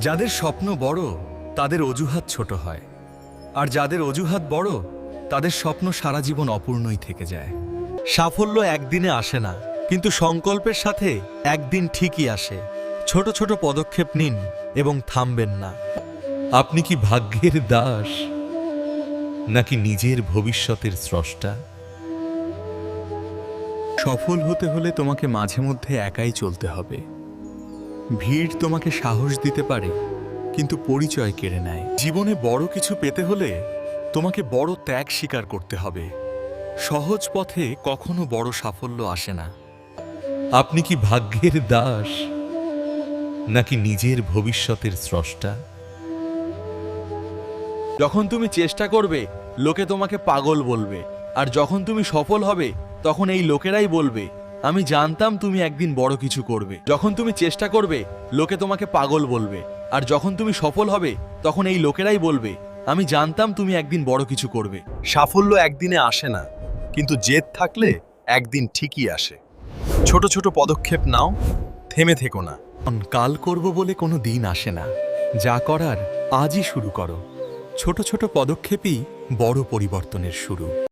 যাদের স্বপ্ন বড় তাদের অজুহাত ছোট হয়, আর যাদের অজুহাত বড় তাদের স্বপ্ন সারা জীবন অপূর্ণই থেকে যায়। সাফল্য একদিনে আসে না, কিন্তু সংকল্পের সাথে একদিন ঠিকই আসে। ছোট ছোট পদক্ষেপ নিন এবং থামবেন না। আপনি কি ভাগ্যের দাস নাকি নিজের ভবিষ্যতের স্রষ্টা? সফল হতে হলে তোমাকে মাঝে মধ্যে একাই চলতে হবে। ভিড় তোমাকে সাহস দিতে পারে, কিন্তু পরিচয় কেড়ে নেয়। জীবনে বড় কিছু পেতে হলে তোমাকে বড় ত্যাগ স্বীকার করতে হবে। সহজ পথে কখনো বড় সাফল্য আসে না। আপনি কি ভাগ্যের দাস নাকি নিজের ভবিষ্যতের স্রষ্টা? যখন তুমি চেষ্টা করবে লোকে তোমাকে পাগল বলবে, আর যখন তুমি সফল হবে তখন এই লোকেরাই বলবে আমি জানতাম তুমি একদিন বড় কিছু করবে। যখন তুমি চেষ্টা করবে লোকে তোমাকে পাগল বলবে, আর যখন তুমি সফল হবে তখন এই লোকেরাই বলবে আমি জানতাম তুমি একদিন বড় কিছু করবে। সাফল্য একদিনে আসে না, কিন্তু জেদ থাকলে একদিন ঠিকই আসে। ছোট ছোট পদক্ষেপ নাও, থেমে থেকো না। কাল করব বলে কোনো দিন আসে না। যা করার আজই শুরু করো। ছোট ছোট পদক্ষেপই বড় পরিবর্তনের শুরু।